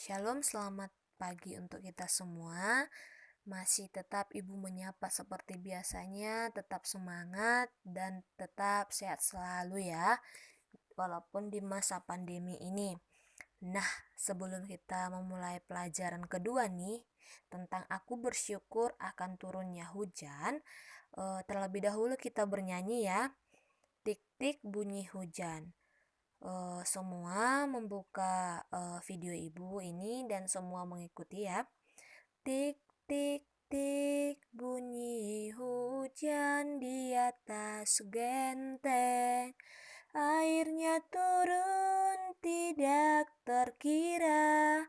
Shalom, selamat pagi untuk kita semua. Masih tetap Ibu menyapa seperti biasanya, tetap semangat dan tetap sehat selalu ya, walaupun di masa pandemi ini. Nah, sebelum kita memulai pelajaran kedua nih, tentang aku bersyukur akan turunnya hujan, terlebih dahulu kita bernyanyi ya. Tik-tik bunyi hujan. Semua membuka video ibu ini dan semua mengikuti ya. Tik tik tik bunyi hujan di atas genteng. Airnya turun tidak terkira.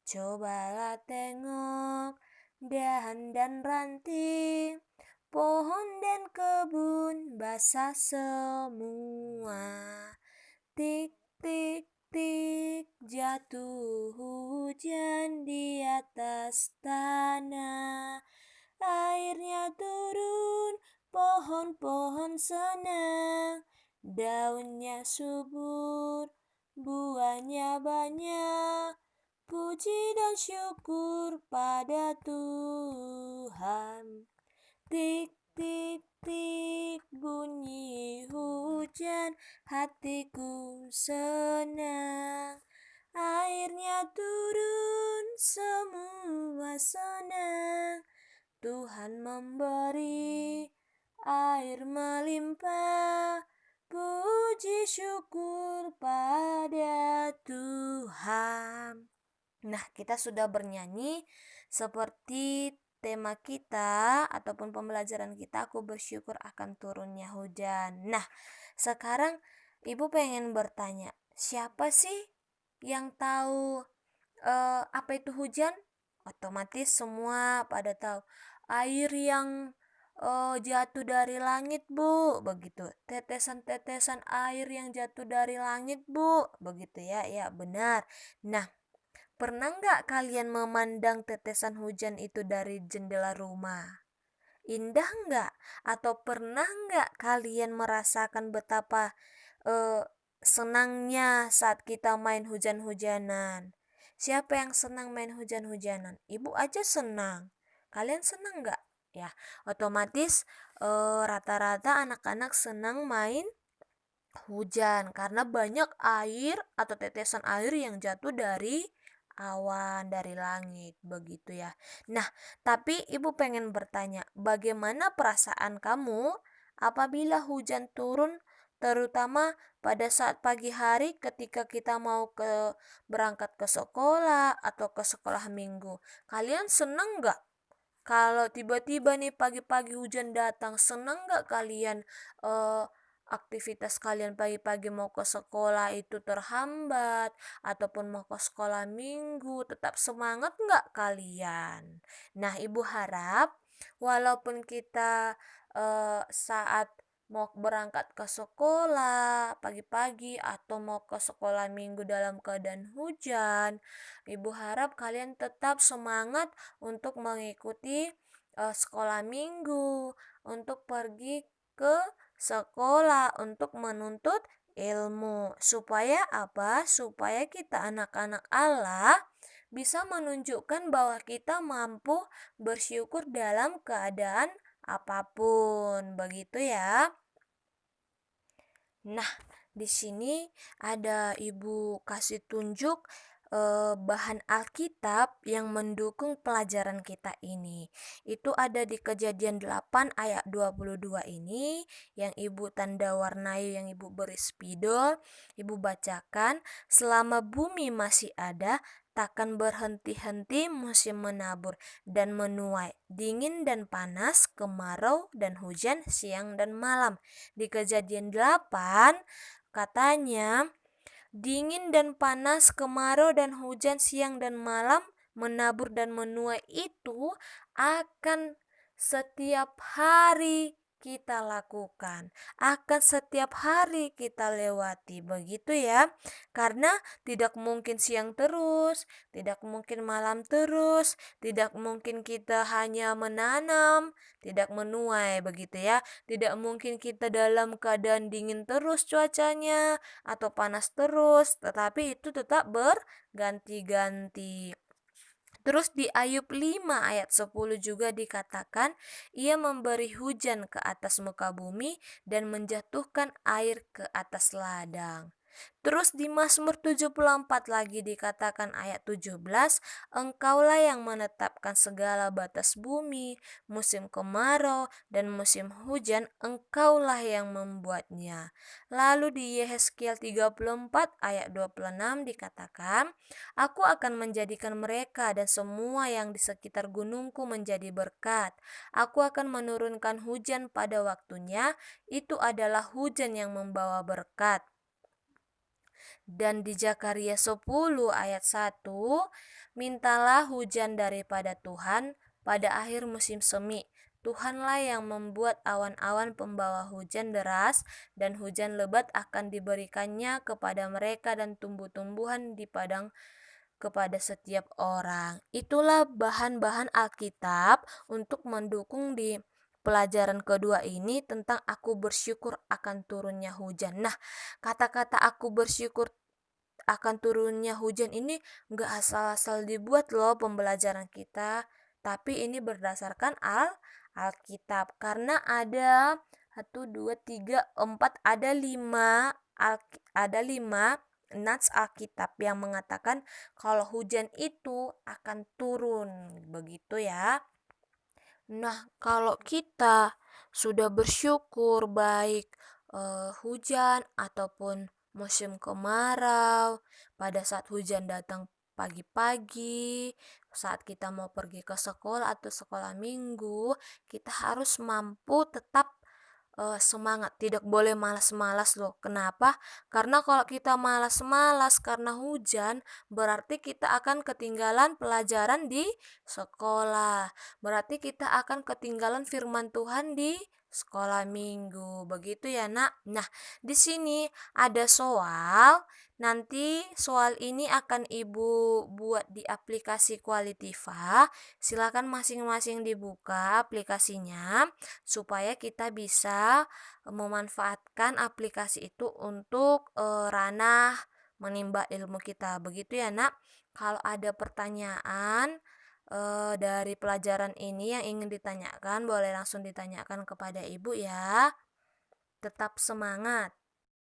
Cobalah tengok dahan dan ranting, pohon dan kebun basah semua. Tik tik tik jatuh hujan di atas tanah. Airnya turun, pohon-pohon senang. Daunnya subur, buahnya banyak. Puji dan syukur pada Tuhan. Tik tik tik bunyi hujan, hatiku senang. Airnya turun, semua senang. Tuhan memberi, air melimpah. Puji syukur pada Tuhan. Nah, kita sudah bernyanyi seperti tema kita ataupun pembelajaran kita, aku bersyukur akan turunnya hujan. Nah, sekarang Ibu pengen bertanya, siapa sih yang tahu apa itu hujan? Otomatis semua pada tahu. Air yang jatuh dari langit, Bu. Begitu. Tetesan-tetesan air yang jatuh dari langit, Bu. Begitu ya. Ya, benar. Nah, pernah nggak kalian memandang tetesan hujan itu dari jendela rumah? Indah nggak? Atau pernah nggak kalian merasakan betapa eh, senangnya saat kita main hujan-hujanan? Siapa yang senang main hujan-hujanan? Ibu aja senang. Kalian senang nggak? Ya, otomatis rata-rata anak-anak senang main hujan karena banyak air atau tetesan air yang jatuh dari awan, dari langit, begitu ya. Nah, tapi Ibu pengen bertanya, bagaimana perasaan kamu apabila hujan turun, terutama pada saat pagi hari ketika kita mau berangkat ke sekolah atau ke sekolah minggu? Kalian seneng nggak? Kalau tiba-tiba nih pagi-pagi hujan datang, seneng nggak kalian eh, aktivitas kalian pagi-pagi mau ke sekolah itu terhambat ataupun mau ke sekolah minggu, tetap semangat nggak kalian? Nah, Ibu harap walaupun kita saat mau berangkat ke sekolah pagi-pagi atau mau ke sekolah minggu dalam keadaan hujan, Ibu harap kalian tetap semangat untuk mengikuti sekolah minggu, untuk pergi ke sekolah untuk menuntut ilmu. Supaya apa? Supaya kita anak-anak Allah bisa menunjukkan bahwa kita mampu bersyukur dalam keadaan apapun. Begitu ya. Nah, di sini ada Ibu kasih tunjuk bahan Alkitab yang mendukung pelajaran kita ini. Itu ada di Kejadian 8 ayat 22 ini yang Ibu tanda warnai, yang Ibu beri spidol. Ibu bacakan, selama bumi masih ada, takkan berhenti-henti musim menabur dan menuai, dingin dan panas, kemarau dan hujan, siang dan malam. Di Kejadian 8 katanya, dingin dan panas, kemarau dan hujan, siang dan malam, menabur dan menuai itu akan setiap hari kita lakukan, akan setiap hari kita lewati, begitu ya. Karena tidak mungkin siang terus, tidak mungkin malam terus, tidak mungkin kita hanya menanam, tidak menuai, begitu ya. Tidak mungkin kita dalam keadaan dingin terus cuacanya atau panas terus, tetapi itu tetap berganti-ganti. Terus di Ayub 5 ayat 10 juga dikatakan, ia memberi hujan ke atas muka bumi dan menjatuhkan air ke atas ladang. Terus di Mazmur 74 lagi dikatakan ayat 17, engkaulah yang menetapkan segala batas bumi, musim kemarau dan musim hujan, engkaulah yang membuatnya. Lalu di Yehezkiel 34 ayat 26 dikatakan, aku akan menjadikan mereka dan semua yang di sekitar gunungku menjadi berkat. Aku akan menurunkan hujan pada waktunya, itu adalah hujan yang membawa berkat. Dan di Zakaria 10 ayat 1, mintalah hujan daripada Tuhan pada akhir musim semi. Tuhanlah yang membuat awan-awan pembawa hujan deras dan hujan lebat akan diberikannya kepada mereka dan tumbuh-tumbuhan di padang kepada setiap orang. Itulah bahan-bahan Alkitab untuk mendukung di pelajaran kedua ini tentang aku bersyukur akan turunnya hujan. Nah, kata-kata aku bersyukur akan turunnya hujan ini nggak asal-asal dibuat loh pembelajaran kita, tapi ini berdasarkan Alkitab karena ada 1, 2, 3, 4, ada 5 nats Alkitab yang mengatakan kalau hujan itu akan turun, begitu ya. Nah, kalau kita sudah bersyukur baik hujan ataupun musim kemarau, pada saat hujan datang pagi-pagi, saat kita mau pergi ke sekolah atau sekolah minggu, kita harus mampu tetap semangat, tidak boleh malas-malas loh. Kenapa? Karena kalau kita malas-malas karena hujan, berarti kita akan ketinggalan pelajaran di sekolah. Berarti kita akan ketinggalan firman Tuhan di sekolah minggu. Begitu ya, Nak. Nah, di sini ada soal. Nanti soal ini akan Ibu buat di aplikasi Qualitiva. Silakan masing-masing dibuka aplikasinya supaya kita bisa memanfaatkan aplikasi itu untuk ranah menimba ilmu kita. Begitu ya, Nak. Kalau ada pertanyaan dari pelajaran ini yang ingin ditanyakan, boleh langsung ditanyakan kepada Ibu ya. Tetap semangat.